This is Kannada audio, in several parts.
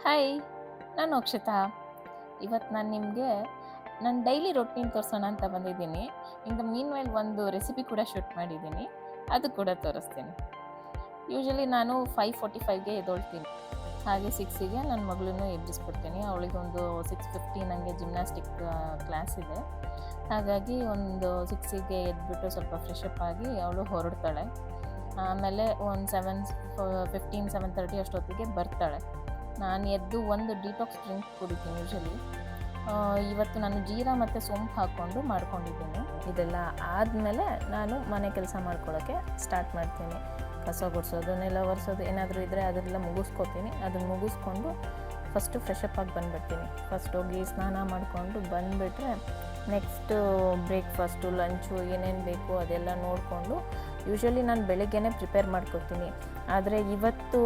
ಹಾಯ್, ನಾನು ಅಕ್ಷತಾ. ಇವತ್ತು ನಾನು ನಿಮಗೆ ನನ್ನ ಡೈಲಿ ರೊಟೀನ್ ತೋರಿಸೋಣ ಅಂತ ಬಂದಿದ್ದೀನಿ. ಇನ್ ದ ಮೀನ್ ವೈಲ್ ಒಂದು ರೆಸಿಪಿ ಕೂಡ ಶೂಟ್ ಮಾಡಿದ್ದೀನಿ. ಅದು ಕೂಡ ತೋರಿಸ್ತೀನಿ. ಯೂಶಲಿ ನಾನು 5:45ಗೆ ಎದ್ದೇಳ್ತೀನಿ. ಹಾಗೆ 6ಗೆ ನನ್ನ ಮಗಳನ್ನು ಎಬ್ಬಿಸ್ಬಿಡ್ತೀನಿ. ಅವಳಿಗೆ ಒಂದು 6:15 ನನಗೆ ಜಿಮ್ನಾಸ್ಟಿಕ್ ಕ್ಲಾಸ್ ಇದೆ. ಹಾಗಾಗಿ ಒಂದು 6ಗೆ ಎದ್ಬಿಟ್ಟು ಸ್ವಲ್ಪ ಫ್ರೆಶ್ ಅಪ್ ಆಗಿ ಅವಳು ಹೊರಡ್ತಾಳೆ. ಆಮೇಲೆ ಒಂದು 7:15, 7:30 ಅಷ್ಟೊತ್ತಿಗೆ ಬರ್ತಾಳೆ. ನಾನು ಎದ್ದು ಒಂದು ಡಿಟಾಕ್ಸ್ ಡ್ರಿಂಕ್ ಕುಡಿತೀನಿ ಯೂಶಲಿ. ಇವತ್ತು ನಾನು ಜೀರಾ ಮತ್ತು ಸೋಂಪು ಹಾಕ್ಕೊಂಡು ಮಾಡ್ಕೊಂಡಿದ್ದೀನಿ. ಇದೆಲ್ಲ ಆದಮೇಲೆ ನಾನು ಮನೆ ಕೆಲಸ ಮಾಡ್ಕೊಳ್ಳೋಕ್ಕೆ ಸ್ಟಾರ್ಟ್ ಮಾಡ್ತೀನಿ. ಕಸ ಗುಡಿಸೋದು, ನೆಲ ಒರೆಸೋದು ಏನಾದರೂ ಇದ್ದರೆ ಅದೆಲ್ಲ ಮುಗಿಸ್ಕೊತೀನಿ. ಅದನ್ನು ಮುಗಿಸ್ಕೊಂಡು ಫಸ್ಟು ಫ್ರೆಶ್ ಅಪ್ ಆಗಿ ಬಂದುಬಿಡ್ತೀನಿ. ಫಸ್ಟ್ ಹೋಗಿ ಸ್ನಾನ ಮಾಡಿಕೊಂಡು ಬಂದುಬಿಟ್ರೆ ನೆಕ್ಸ್ಟು ಬ್ರೇಕ್ಫಾಸ್ಟು, ಲಂಚು ಏನೇನು ಬೇಕು ಅದೆಲ್ಲ ನೋಡಿಕೊಂಡು ಯೂಶ್ವಲಿ ನಾನು ಬೆಳಗ್ಗೆನೇ ಪ್ರಿಪೇರ್ ಮಾಡ್ಕೊತೀನಿ. ಆದರೆ ಇವತ್ತು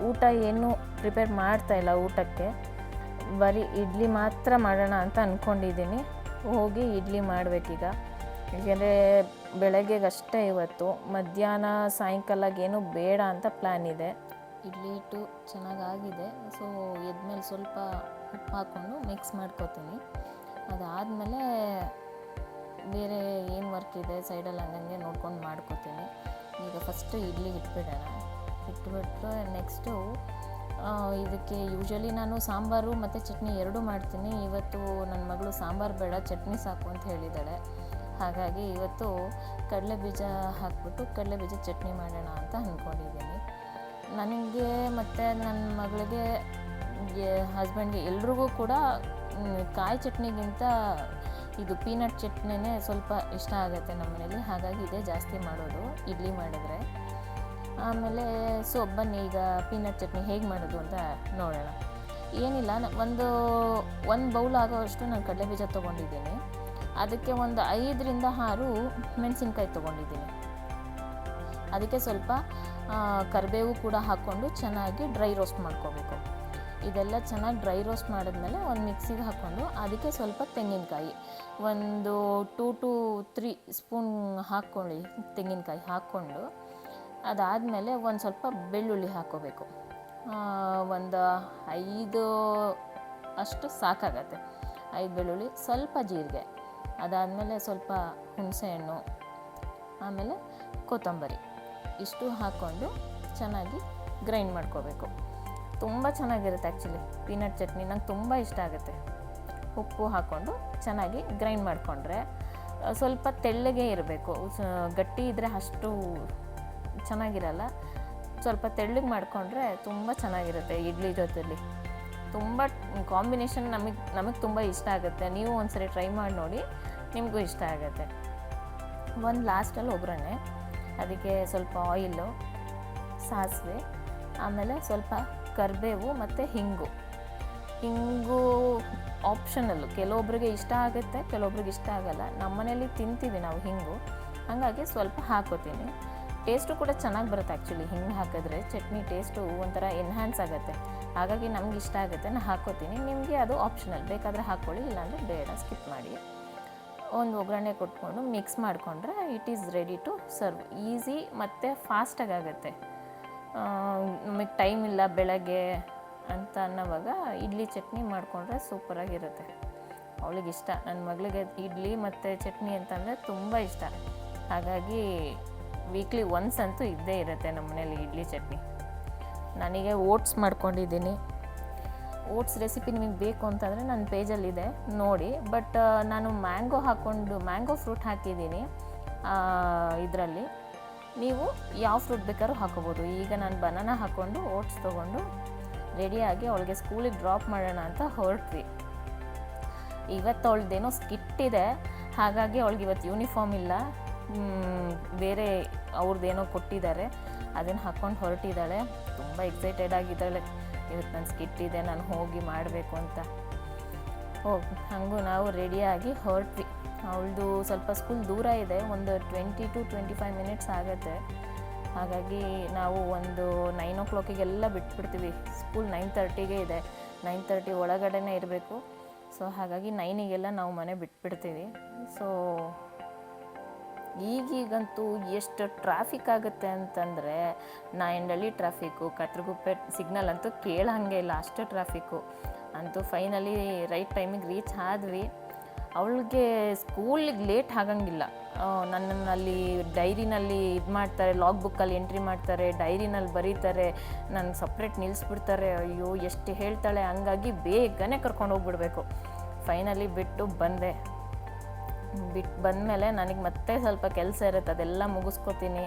ಊಟ ಏನೂ ಪ್ರಿಪೇರ್ ಮಾಡ್ತಾಯಿಲ್ಲ. ಊಟಕ್ಕೆ ಬರೀ ಇಡ್ಲಿ ಮಾತ್ರ ಮಾಡೋಣ ಅಂತ ಅಂದ್ಕೊಂಡಿದ್ದೀನಿ. ಹೋಗಿ ಇಡ್ಲಿ ಮಾಡಬೇಕೀಗ. ಏಕೆಂದರೆ ಬೆಳಗ್ಗೆಗಷ್ಟೇ ಇವತ್ತು, ಮಧ್ಯಾಹ್ನ ಸಾಯಂಕಾಲಗೇನು ಬೇಡ ಅಂತ ಪ್ಲ್ಯಾನ್ ಇದೆ. ಇಡ್ಲಿ ಹಿಟ್ಟು ಚೆನ್ನಾಗಾಗಿದೆ. ಸೊ ಎದ್ಮೇಲೆ ಸ್ವಲ್ಪ ಉಪ್ಪು ಹಾಕ್ಕೊಂಡು ಮಿಕ್ಸ್ ಮಾಡ್ಕೊತೀನಿ. ಅದಾದಮೇಲೆ ಬೇರೆ ಏನು ವರ್ಕ್ ಇದೆ ಸೈಡಲ್ಲಿ ಹಂಗಂಗೆ ನೋಡ್ಕೊಂಡು ಮಾಡ್ಕೊತೀನಿ. ಈಗ ಫಸ್ಟು ಇಡ್ಲಿ ಇಟ್ಬಿಡೋಣ. ಇಟ್ಬಿಟ್ರೆ ನೆಕ್ಸ್ಟು ಇದಕ್ಕೆ ಯೂಶ್ವಲಿ ನಾನು ಸಾಂಬಾರು ಮತ್ತು ಚಟ್ನಿ ಎರಡೂ ಮಾಡ್ತೀನಿ. ಇವತ್ತು ನನ್ನ ಮಗಳು ಸಾಂಬಾರು ಬೇಡ, ಚಟ್ನಿ ಸಾಕು ಅಂತ ಹೇಳಿದ್ದಾಳೆ. ಹಾಗಾಗಿ ಇವತ್ತು ಕಡಲೆಬೀಜ ಹಾಕ್ಬಿಟ್ಟು ಕಡಲೆಬೀಜ ಚಟ್ನಿ ಮಾಡೋಣ ಅಂತ ಅಂದ್ಕೊಂಡಿದ್ದೀನಿ. ನನಗೆ ಮತ್ತು ನನ್ನ ಮಗಳಿಗೆ, ಹಸ್ಬೆಂಡ್ಗೆ ಎಲ್ರಿಗೂ ಕೂಡ ಕಾಯಿ ಚಟ್ನಿಗಿಂತ ಇದು ಪೀನಟ್ ಚಟ್ನಿನೇ ಸ್ವಲ್ಪ ಇಷ್ಟ ಆಗುತ್ತೆ ನಮ್ಮ ಮನೇಲಿ. ಹಾಗಾಗಿ ಇದೇ ಜಾಸ್ತಿ ಮಾಡೋದು ಇಡ್ಲಿ ಮಾಡಿದ್ರೆ. ಆಮೇಲೆ ಬನ್ನಿ ಈಗ ಪೀನಟ್ ಚಟ್ನಿ ಹೇಗೆ ಮಾಡೋದು ಅಂತ ನೋಡೋಣ. ಏನಿಲ್ಲ, ಒಂದು ಬೌಲ್ ಆಗೋವಷ್ಟು ನಾನು ಕಡಲೆಬೀಜ ತೊಗೊಂಡಿದ್ದೀನಿ. ಅದಕ್ಕೆ ಒಂದು 5ರಿಂದ 6 ಮೆಣಸಿನ್ಕಾಯಿ ತೊಗೊಂಡಿದ್ದೀನಿ. ಅದಕ್ಕೆ ಸ್ವಲ್ಪ ಕರಿಬೇವು ಕೂಡ ಹಾಕ್ಕೊಂಡು ಚೆನ್ನಾಗಿ ಡ್ರೈ ರೋಸ್ಟ್ ಮಾಡ್ಕೋಬೇಕು. ಇದೆಲ್ಲ ಚೆನ್ನಾಗಿ ಡ್ರೈ ರೋಸ್ಟ್ ಮಾಡಿದ್ಮೇಲೆ ಒಂದು ಮಿಕ್ಸಿಗೆ ಹಾಕ್ಕೊಂಡು ಅದಕ್ಕೆ ಸ್ವಲ್ಪ ತೆಂಗಿನಕಾಯಿ ಒಂದು 2 to 3 ಸ್ಪೂನ್ ಹಾಕ್ಕೊಳ್ಳಿ. ತೆಂಗಿನಕಾಯಿ ಹಾಕ್ಕೊಂಡು ಅದಾದಮೇಲೆ ಒಂದು ಸ್ವಲ್ಪ ಬೆಳ್ಳುಳ್ಳಿ ಹಾಕ್ಕೋಬೇಕು. ಒಂದು 5 ಅಷ್ಟು ಸಾಕಾಗತ್ತೆ. 5 ಬೆಳ್ಳುಳ್ಳಿ, ಸ್ವಲ್ಪ ಜೀರಿಗೆ, ಅದಾದಮೇಲೆ ಸ್ವಲ್ಪ ಹುಣಸೆಹಣ್ಣು, ಆಮೇಲೆ ಕೊತ್ತಂಬರಿ, ಇಷ್ಟು ಹಾಕ್ಕೊಂಡು ಚೆನ್ನಾಗಿ ಗ್ರೈಂಡ್ ಮಾಡ್ಕೋಬೇಕು. ತುಂಬ ಚೆನ್ನಾಗಿರುತ್ತೆ ಆ್ಯಕ್ಚುಲಿ ಪೀನಟ್ ಚಟ್ನಿ, ನಂಗೆ ತುಂಬ ಇಷ್ಟ ಆಗುತ್ತೆ. ಉಪ್ಪು ಹಾಕ್ಕೊಂಡು ಚೆನ್ನಾಗಿ ಗ್ರೈಂಡ್ ಮಾಡಿಕೊಂಡ್ರೆ ಸ್ವಲ್ಪ ತೆಳ್ಳಗೆ ಇರಬೇಕು. ಗಟ್ಟಿ ಇದ್ದರೆ ಅಷ್ಟು ಚೆನ್ನಾಗಿರಲ್ಲ. ಸ್ವಲ್ಪ ತೆಳ್ಳಗೆ ಮಾಡಿಕೊಂಡ್ರೆ ತುಂಬ ಚೆನ್ನಾಗಿರುತ್ತೆ ಇಡ್ಲಿ ಜೊತೆಲಿ. ತುಂಬ ಕಾಂಬಿನೇಷನ್ ನಮಗೆ ತುಂಬ ಇಷ್ಟ ಆಗುತ್ತೆ. ನೀವು ಒಂದ್ಸರಿ ಟ್ರೈ ಮಾಡಿ ನೋಡಿ, ನಿಮಗೂ ಇಷ್ಟ ಆಗುತ್ತೆ. ಒಂದು ಲಾಸ್ಟಲ್ಲಿ ಒಗ್ಗರಣೆ, ಅದಕ್ಕೆ ಸ್ವಲ್ಪ ಆಯಿಲು, ಸಾಸಿವೆ, ಆಮೇಲೆ ಸ್ವಲ್ಪ ಕರಿಬೇವು ಮತ್ತು ಹಿಂಗು ಆಪ್ಷನಲ್ಲು. ಕೆಲವೊಬ್ರಿಗೆ ಇಷ್ಟ ಆಗುತ್ತೆ, ಕೆಲವೊಬ್ರಿಗೆ ಇಷ್ಟ ಆಗಲ್ಲ. ನಮ್ಮ ಮನೇಲಿ ತಿಂತೀವಿ ನಾವು ಹಿಂಗು, ಹಾಗಾಗಿ ಸ್ವಲ್ಪ ಹಾಕೋತೀನಿ. ಟೇಸ್ಟು ಕೂಡ ಚೆನ್ನಾಗಿ ಬರುತ್ತೆ ಆ್ಯಕ್ಚುಲಿ. ಹಿಂಗೆ ಹಾಕಿದ್ರೆ ಚಟ್ನಿ ಟೇಸ್ಟು ಒಂಥರ ಎನ್ಹ್ಯಾನ್ಸ್ ಆಗುತ್ತೆ. ಹಾಗಾಗಿ ನಮ್ಗೆ ಇಷ್ಟ ಆಗುತ್ತೆ, ನಾನು ಹಾಕೋತೀನಿ. ನಿಮಗೆ ಅದು ಆಪ್ಷನಲ್, ಬೇಕಾದರೆ ಹಾಕ್ಕೊಳ್ಳಿ, ಇಲ್ಲಾಂದರೆ ಬೇಡ, ಸ್ಕಿಪ್ ಮಾಡಿ. ಒಂದು ಒಗ್ಗರಣೆ ಕೊಟ್ಕೊಂಡು ಮಿಕ್ಸ್ ಮಾಡಿಕೊಂಡ್ರೆ it is ready to serve. Easy ಮತ್ತು ಫಾಸ್ಟಾಗಿ ಆಗುತ್ತೆ. ನಮಗೆ ಟೈಮ್ ಇಲ್ಲ ಬೆಳಗ್ಗೆ ಅಂತ ಅನ್ನೋವಾಗ ಇಡ್ಲಿ ಚಟ್ನಿ ಮಾಡಿಕೊಂಡ್ರೆ ಸೂಪರಾಗಿರುತ್ತೆ. ಅವಳಿಗೆ ಇಷ್ಟ, ನನ್ನ ಮಗಳಿಗೆ ಇಡ್ಲಿ ಮತ್ತು ಚಟ್ನಿ ಅಂತಂದರೆ ತುಂಬ ಇಷ್ಟ. ಹಾಗಾಗಿ ವೀಕ್ಲಿ ಒನ್ಸ್ ಅಂತೂ ಇದ್ದೇ ಇರುತ್ತೆ ನಮ್ಮ ಮನೇಲಿ ಇಡ್ಲಿ ಚಟ್ನಿ. ನನಗೆ ಓಟ್ಸ್ ಮಾಡ್ಕೊಂಡಿದ್ದೀನಿ. ಓಟ್ಸ್ ರೆಸಿಪಿ ನಿಮಗೆ ಬೇಕು ಅಂತಂದರೆ ನನ್ನ ಪೇಜಲ್ಲಿದೆ ನೋಡಿ. ಬಟ್ ನಾನು ಮ್ಯಾಂಗೋ ಫ್ರೂಟ್ ಹಾಕಿದ್ದೀನಿ ಇದರಲ್ಲಿ. ನೀವು ಯಾವ ಫ್ರೂಟ್ ಬೇಕಾದ್ರೂ ಹಾಕೋಬೋದು. ಈಗ ನಾನು ಬನಾನಾ ಹಾಕ್ಕೊಂಡು ಓಟ್ಸ್ ತೊಗೊಂಡು ರೆಡಿಯಾಗಿ ಅವಳಿಗೆ ಸ್ಕೂಲಿಗೆ ಡ್ರಾಪ್ ಮಾಡೋಣ ಅಂತ ಹೊರಟ್ವಿ. ಇವತ್ತು ಅವಳದ್ದೇನೋ ಸ್ಕಿಟ್ ಇದೆ, ಹಾಗಾಗಿ ಅವಳಿಗೆ ಇವತ್ತು ಯೂನಿಫಾರ್ಮ್ ಇಲ್ಲ. ಬೇರೆ ಅವ್ರದ್ದೇನೋ ಕೊಟ್ಟಿದ್ದಾರೆ, ಅದನ್ನು ಹಾಕ್ಕೊಂಡು ಹೊರಟಿದ್ದಾಳೆ. ತುಂಬ ಎಕ್ಸೈಟೆಡ್ ಆಗಿದ್ದಾಳೆ, ಇವತ್ತು ನನ್ನ ಸ್ಕಿಟ್ ಇದೆ, ನಾನು ಹೋಗಿ ಮಾಡಬೇಕು ಅಂತ. ಹಾಗೂ ನಾವು ರೆಡಿಯಾಗಿ ಹೊರಟ್ವಿ. ಅವಳದು ಸ್ವಲ್ಪ ಸ್ಕೂಲ್ ದೂರ ಇದೆ, ಒಂದು 20 to 25 ಮಿನಿಟ್ಸ್ ಆಗುತ್ತೆ. ಹಾಗಾಗಿ ನಾವು ಒಂದು 9 o'clockಗೆಲ್ಲ ಬಿಟ್ಬಿಡ್ತೀವಿ. ಸ್ಕೂಲ್ 9:30ಗೆ ಇದೆ, 9:30 ಒಳಗಡೆನೇ ಇರಬೇಕು. ಸೊ ಹಾಗಾಗಿ 9ಗೆಲ್ಲ ನಾವು ಮನೆ ಬಿಟ್ಬಿಡ್ತೀವಿ. ಸೊ ಈಗೀಗಂತೂ ಎಷ್ಟು ಟ್ರಾಫಿಕ್ ಆಗುತ್ತೆ ಅಂತಂದರೆ, ನಾಯಂಡಳ್ಳಿ ಟ್ರಾಫಿಕ್ಕು, ಕತ್ರಗುಪ್ಪೆ ಸಿಗ್ನಲ್ ಅಂತೂ ಕೇಳೋಂಗೆ ಇಲ್ಲ, ಅಷ್ಟು ಟ್ರಾಫಿಕ್ಕು. ಅಂತೂ ಫೈನಲಿ ರೈಟ್ ಟೈಮಿಗೆ ರೀಚ್ ಆದ್ವಿ. ಅವಳಿಗೆ ಸ್ಕೂಲಿಗೆ ಲೇಟ್ ಆಗಂಗಿಲ್ಲ. ನನ್ನನ್ನು ಅಲ್ಲಿ ಡೈರಿನಲ್ಲಿ ಇದು ಮಾಡ್ತಾರೆ, ಲಾಗ್ ಬುಕ್ಕಲ್ಲಿ ಎಂಟ್ರಿ ಮಾಡ್ತಾರೆ, ಡೈರಿನಲ್ಲಿ ಬರೀತಾರೆ, ನನ್ನ ಸಪ್ರೇಟ್ ನಿಲ್ಲಿಸ್ಬಿಡ್ತಾರೆ. ಅಯ್ಯೋ ಎಷ್ಟು ಹೇಳ್ತಾಳೆ, ಹಂಗಾಗಿ ಬೇಗನೆ ಕರ್ಕೊಂಡು ಹೋಗ್ಬಿಡ್ಬೇಕು. ಫೈನಲಿ ಬಿಟ್ಟು ಬಂದಮೇಲೆ ನನಗೆ ಮತ್ತೆ ಸ್ವಲ್ಪ ಕೆಲಸ ಇರುತ್ತೆ, ಅದೆಲ್ಲ ಮುಗಿಸ್ಕೊತೀನಿ.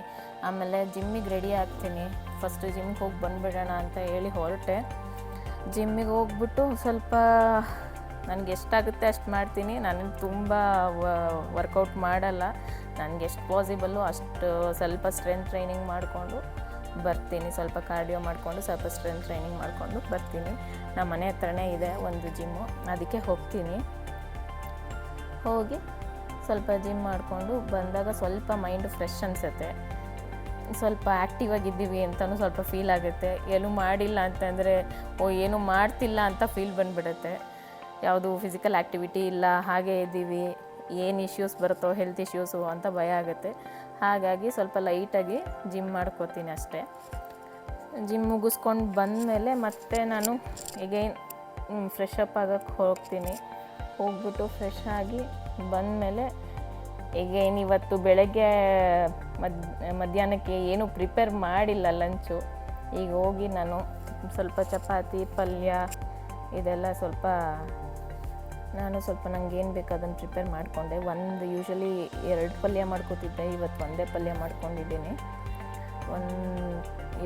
ಆಮೇಲೆ ಜಿಮ್ಮಿಗೆ ರೆಡಿ ಆಗ್ತೀನಿ. ಫಸ್ಟು ಜಿಮ್ಗೆ ಹೋಗಿ ಬಂದುಬಿಡೋಣ ಅಂತ ಹೇಳಿ ಹೊರಟೆ. ಜಿಮ್ಮಿಗೆ ಹೋಗ್ಬಿಟ್ಟು ಸ್ವಲ್ಪ ನನಗೆ ಎಷ್ಟಾಗುತ್ತೆ ಅಷ್ಟು ಮಾಡ್ತೀನಿ. ನಾನು ತುಂಬ ವರ್ಕೌಟ್ ಮಾಡಲ್ಲ, ನನಗೆ ಎಷ್ಟು ಪಾಸಿಬಲ್ಲು ಅಷ್ಟು ಸ್ವಲ್ಪ ಸ್ಟ್ರೆಂತ್ ಟ್ರೈನಿಂಗ್ ಮಾಡಿಕೊಂಡು ಬರ್ತೀನಿ. ಸ್ವಲ್ಪ ಕಾರ್ಡಿಯೋ ಮಾಡಿಕೊಂಡು ಸ್ವಲ್ಪ ಸ್ಟ್ರೆಂತ್ ಟ್ರೈನಿಂಗ್ ಮಾಡಿಕೊಂಡು ಬರ್ತೀನಿ. ನಮ್ಮ ಮನೆ ಹತ್ರನೇ ಇದೆ ಒಂದು ಜಿಮ್ಮು, ಅದಕ್ಕೆ ಹೋಗ್ತೀನಿ. ಹೋಗಿ ಸ್ವಲ್ಪ ಜಿಮ್ ಮಾಡಿಕೊಂಡು ಬಂದಾಗ ಸ್ವಲ್ಪ ಮೈಂಡು ಫ್ರೆಶ್ ಅನಿಸುತ್ತೆ, ಸ್ವಲ್ಪ ಆ್ಯಕ್ಟಿವ್ ಆಗಿದ್ದೀವಿ ಅಂತಲೂ ಸ್ವಲ್ಪ ಫೀಲ್ ಆಗುತ್ತೆ. ಏನೂ ಮಾಡಿಲ್ಲ ಅಂತಂದರೆ ಏನೂ ಮಾಡ್ತಿಲ್ಲ ಅಂತ ಫೀಲ್ ಬಂದುಬಿಡುತ್ತೆ. ಯಾವುದು ಫಿಸಿಕಲ್ ಆ್ಯಕ್ಟಿವಿಟಿ ಇಲ್ಲ, ಹಾಗೆ ಇದ್ದೀವಿ, ಏನು ಇಶ್ಯೂಸ್ ಬರುತ್ತೋ ಹೆಲ್ತ್ ಇಶ್ಯೂಸು ಅಂತ ಭಯ ಆಗುತ್ತೆ. ಹಾಗಾಗಿ ಸ್ವಲ್ಪ ಲೈಟಾಗಿ ಜಿಮ್ ಮಾಡ್ಕೋತೀನಿ ಅಷ್ಟೇ. ಜಿಮ್ ಮುಗಿಸ್ಕೊಂಡು ಬಂದಮೇಲೆ ಮತ್ತೆ ನಾನು ಈಗೇನು ಫ್ರೆಶ್ ಅಪ್ ಆಗೋಕ್ಕೆ ಹೋಗ್ತೀನಿ. ಹೋಗ್ಬಿಟ್ಟು ಫ್ರೆಶ್ ಆಗಿ ಬಂದಮೇಲೆ ಈಗೇನು ಇವತ್ತು ಬೆಳಗ್ಗೆ ಮಧ್ಯಾಹ್ನಕ್ಕೆ ಏನೂ ಪ್ರಿಪೇರ್ ಮಾಡಿಲ್ಲ ಲಂಚು. ಈಗ ಹೋಗಿ ನಾನು ಸ್ವಲ್ಪ ಚಪಾತಿ ಪಲ್ಯ ಇದೆಲ್ಲ ನಾನು ಸ್ವಲ್ಪ ನಂಗೆ ಏನು ಬೇಕು ಅದನ್ನು ಪ್ರಿಪೇರ್ ಮಾಡಿಕೊಂಡೆ. ಯೂಶ್ವಲಿ 2 ಪಲ್ಯ ಮಾಡ್ಕೊತಿದ್ದೆ, ಇವತ್ತು ಒಂದೇ ಪಲ್ಯ ಮಾಡ್ಕೊಂಡಿದ್ದೀನಿ.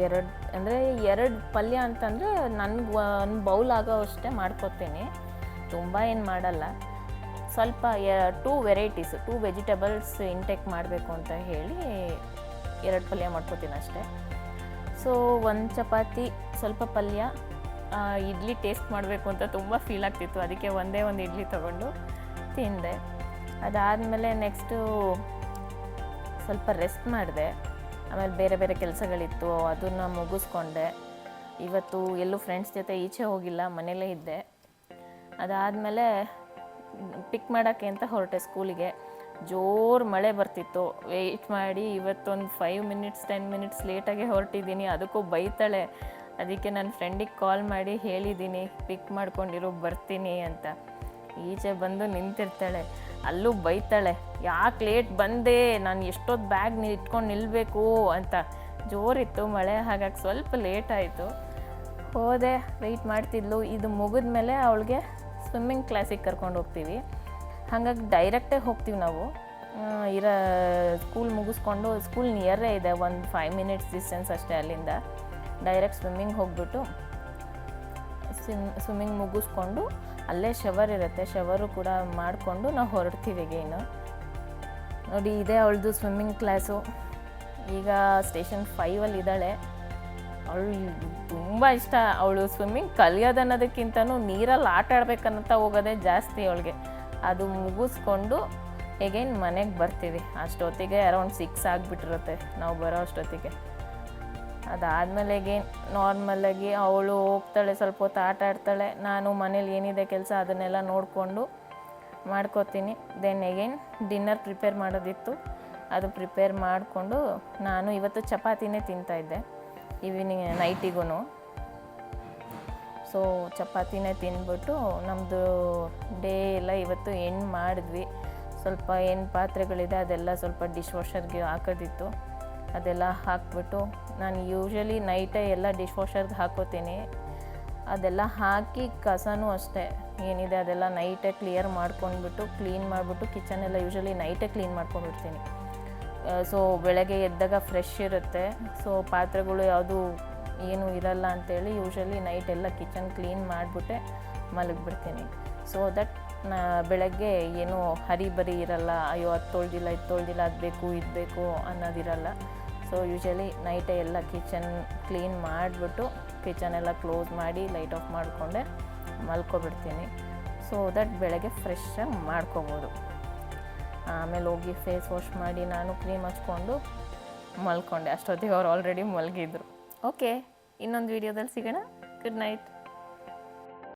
2 ಪಲ್ಯ ಅಂತಂದರೆ ನನಗೆ 1 ಬೌಲ್ ಆಗೋ ಅಷ್ಟೇ ಮಾಡ್ಕೊತೀನಿ, ತುಂಬ ಏನು ಮಾಡಲ್ಲ. ಸ್ವಲ್ಪ 2 ವೆರೈಟೀಸ್ 2 ವೆಜಿಟೇಬಲ್ಸ್ ಇಂಟೇಕ್ ಮಾಡಬೇಕು ಅಂತ ಹೇಳಿ 2 ಪಲ್ಯ ಮಾಡ್ಕೊತೀನಿ ಅಷ್ಟೇ. ಸೊ 1 ಚಪಾತಿ ಸ್ವಲ್ಪ ಪಲ್ಯ, ಇಡ್ಲಿ ಟೇಸ್ಟ್ ಮಾಡಬೇಕು ಅಂತ ತುಂಬ ಫೀಲ್ ಆಗ್ತಿತ್ತು, ಅದಕ್ಕೆ ಒಂದೇ ಒಂದು ಇಡ್ಲಿ ತೊಗೊಂಡು ತಿಂದೆ. ಅದಾದಮೇಲೆ ನೆಕ್ಸ್ಟು ಸ್ವಲ್ಪ ರೆಸ್ಟ್ ಮಾಡಿದೆ. ಆಮೇಲೆ ಬೇರೆ ಬೇರೆ ಕೆಲಸಗಳಿತ್ತು, ಅದನ್ನು ಮುಗಿಸ್ಕೊಂಡೆ. ಇವತ್ತು ಎಲ್ಲೂ ಫ್ರೆಂಡ್ಸ್ ಜೊತೆ ಈಚೆ ಹೋಗಿಲ್ಲ, ಮನೇಲೇ ಇದ್ದೆ. ಅದಾದಮೇಲೆ ಪಿಕ್ ಮಾಡೋಕ್ಕೆ ಅಂತ ಹೊರಟೆ ಸ್ಕೂಲಿಗೆ. ಜೋರು ಮಳೆ ಬರ್ತಿತ್ತು, ವೆಯ್ಟ್ ಮಾಡಿ ಇವತ್ತೊಂದು 5 ಮಿನಿಟ್ಸ್ 10 ಮಿನಿಟ್ಸ್ ಲೇಟಾಗೆ ಹೊರಟಿದ್ದೀನಿ. ಅದಕ್ಕೂ ಬೈತಾಳೆ, ಅದಕ್ಕೆ ನನ್ನ ಫ್ರೆಂಡಿಗೆ ಕಾಲ್ ಮಾಡಿ ಹೇಳಿದ್ದೀನಿ ಪಿಕ್ ಮಾಡ್ಕೊಂಡಿರು ಬರ್ತೀನಿ ಅಂತ. ಈಚೆ ಬಂದು ನಿಂತಿರ್ತಾಳೆ, ಅಲ್ಲೂ ಬೈತಾಳೆ, ಯಾಕೆ ಲೇಟ್ ಬಂದೆ, ನಾನು ಎಷ್ಟೊತ್ತು ಬ್ಯಾಗ್ ಇಟ್ಕೊಂಡು ನಿಲ್ಲಬೇಕು ಅಂತ. ಜೋರಿತ್ತು ಮಳೆ, ಹಾಗಾಗಿ ಸ್ವಲ್ಪ ಲೇಟ್ ಆಯಿತು. ಹೋದೆ, ವೆಯ್ಟ್ ಮಾಡ್ತಿದ್ಲು. ಇದು ಮುಗಿದ ಮೇಲೆ ಅವಳಿಗೆ ಸ್ವಿಮ್ಮಿಂಗ್ ಕ್ಲಾಸಿಗೆ ಕರ್ಕೊಂಡು ಹೋಗ್ತೀವಿ. ಹಾಗಾಗಿ ಡೈರೆಕ್ಟೇ ಹೋಗ್ತೀವಿ ನಾವು. ಸ್ಕೂಲ್ ಮುಗಿಸ್ಕೊಂಡು, ಸ್ಕೂಲ್ ನಿಯರೇ ಇದೆ, ಒಂದು 5 ಮಿನಿಟ್ಸ್ ಡಿಸ್ಟೆನ್ಸ್ ಅಷ್ಟೇ ಅಲ್ಲಿಂದ. ಡೈರೆಕ್ಟ್ ಸ್ವಿಮ್ಮಿಂಗ್ ಹೋಗ್ಬಿಟ್ಟು ಸ್ವಿಮ್ಮಿಂಗ್ ಮುಗಿಸ್ಕೊಂಡು ಅಲ್ಲೇ ಶವರ್ ಇರುತ್ತೆ, ಶವರು ಕೂಡ ಮಾಡಿಕೊಂಡು ನಾವು ಹೊರಡ್ತೀವಿ ಅಗೇನು. ನೋಡಿ, ಇದೇ ಅವಳದು ಸ್ವಿಮ್ಮಿಂಗ್ ಕ್ಲಾಸು. ಈಗ ಸ್ಟೇಷನ್ 5ಅಲ್ಲಿ ಇದ್ದಾಳೆ. ಅವಳು ತುಂಬ ಇಷ್ಟ, ಅವಳು ಸ್ವಿಮ್ಮಿಂಗ್ ಕಲಿಯೋದನ್ನೋದಕ್ಕಿಂತನೂ ನೀರಲ್ಲಿ ಆಟ ಆಡ್ಬೇಕಂತ ಹೋಗೋದೇ ಜಾಸ್ತಿ ಅವಳಿಗೆ. ಅದು ಮುಗಿಸ್ಕೊಂಡು ಎಗೈನ್ ಮನೆಗೆ ಬರ್ತೀವಿ. ಅಷ್ಟೊತ್ತಿಗೆ ಅರೌಂಡ್ 6 ಆಗಿಬಿಟ್ಟಿರುತ್ತೆ ನಾವು ಬರೋ ಅಷ್ಟೊತ್ತಿಗೆ. ಅದಾದಮೇಲೆ ಎಗೈನ್ ನಾರ್ಮಲಾಗಿ ಅವಳು ಹೋಗ್ತಾಳೆ, ಸ್ವಲ್ಪ ಹೊತ್ತು ಆಟ ಆಡ್ತಾಳೆ. ನಾನು ಮನೇಲಿ ಏನಿದೆ ಕೆಲಸ ಅದನ್ನೆಲ್ಲ ನೋಡಿಕೊಂಡು ಮಾಡ್ಕೋತೀನಿ. ದೆನ್ ಎಗೈನ್ ಡಿನ್ನರ್ ಪ್ರಿಪೇರ್ ಮಾಡೋದಿತ್ತು, ಅದು ಪ್ರಿಪೇರ್ ಮಾಡಿಕೊಂಡು ನಾನು ಇವತ್ತು ಚಪಾತಿನೇ ತಿಂತಾಯಿದ್ದೆ ಈವ್ನಿಂಗ್ ನೈಟಿಗೂ. ಸೊ ಚಪಾತಿನೇ ತಿಂದ್ಬಿಟ್ಟು ನಮ್ಮದು ಡೇ ಎಲ್ಲ ಇವತ್ತು ಎಂಡ್ ಮಾಡಿದ್ವಿ. ಸ್ವಲ್ಪ ಏನು ಪಾತ್ರೆಗಳಿದೆ ಅದೆಲ್ಲ ಸ್ವಲ್ಪ ಡಿಶ್ ವಾಷರ್ಗೆ ಹಾಕೋದಿತ್ತು, ಅದೆಲ್ಲ ಹಾಕ್ಬಿಟ್ಟು ನಾನು ಯೂಶ್ವಲಿ ನೈಟೇ ಎಲ್ಲ ಡಿಶ್ ವಾಷರ್ಗೆ ಹಾಕೋತೀನಿ. ಅದೆಲ್ಲ ಹಾಕಿ ಕಸನೂ ಅಷ್ಟೇ ಏನಿದೆ ಅದೆಲ್ಲ ನೈಟೇ ಕ್ಲಿಯರ್ ಮಾಡ್ಕೊಂಡ್ಬಿಟ್ಟು ಕ್ಲೀನ್ ಮಾಡಿಬಿಟ್ಟು ಕಿಚನೆಲ್ಲ ಯೂಶ್ವಲಿ ನೈಟೇ ಕ್ಲೀನ್ ಮಾಡ್ಕೊಂಡ್ಬಿಡ್ತೀನಿ. ಸೊ ಬೆಳಗ್ಗೆ ಎದ್ದಾಗ ಫ್ರೆಶ್ ಇರುತ್ತೆ. ಸೊ ಪಾತ್ರೆಗಳು ಯಾವುದು ಏನು ಇರಲ್ಲ ಅಂಥೇಳಿ ಯೂಶ್ವಲಿ ನೈಟ್ ಎಲ್ಲ ಕಿಚನ್ ಕ್ಲೀನ್ ಮಾಡಿಬಿಟ್ಟೆ ಮಲಗಿಬಿಡ್ತೀನಿ. ಸೊ ದಟ್ ಬೆಳಗ್ಗೆ ಏನೂ ಹರಿಬರಿ ಇರಲ್ಲ, ಅಯ್ಯೋ ಅದು ತೊಳ್ದಿಲ್ಲ ಇದು ತೊಳ್ದಿಲ್ಲ ಅದು ಬೇಕು ಇದು ಬೇಕು ಅನ್ನೋದಿರಲ್ಲ. ಸೊ ಯೂಶ್ವಲಿ ನೈಟೇ ಎಲ್ಲ ಕಿಚನ್ ಕ್ಲೀನ್ ಮಾಡಿಬಿಟ್ಟು ಕಿಚನೆಲ್ಲ ಕ್ಲೋಸ್ ಮಾಡಿ ಲೈಟ್ ಆಫ್ ಮಾಡಿಕೊಂಡೆ ಮಲ್ಕೊಬಿಡ್ತೀನಿ. ಸೊ ದಟ್ ಬೆಳಗ್ಗೆ ಫ್ರೆಶ್ಶಾಗಿ ಮಾಡ್ಕೊಬೋದು. ಆಮೇಲೆ ಹೋಗಿ ಫೇಸ್ ವಾಶ್ ಮಾಡಿ ನಾನು ಕ್ರೀಮ್ ಹಚ್ಕೊಂಡು ಮಲ್ಕೊಂಡೆ. ಅಷ್ಟೊತ್ತಿಗೆ ಅವ್ರು ಆಲ್ರೆಡಿ ಮಲಗಿದ್ರು. ಓಕೆ, ಇನ್ನೊಂದು ವೀಡಿಯೋದಲ್ಲಿ ಸಿಗೋಣ. Good night.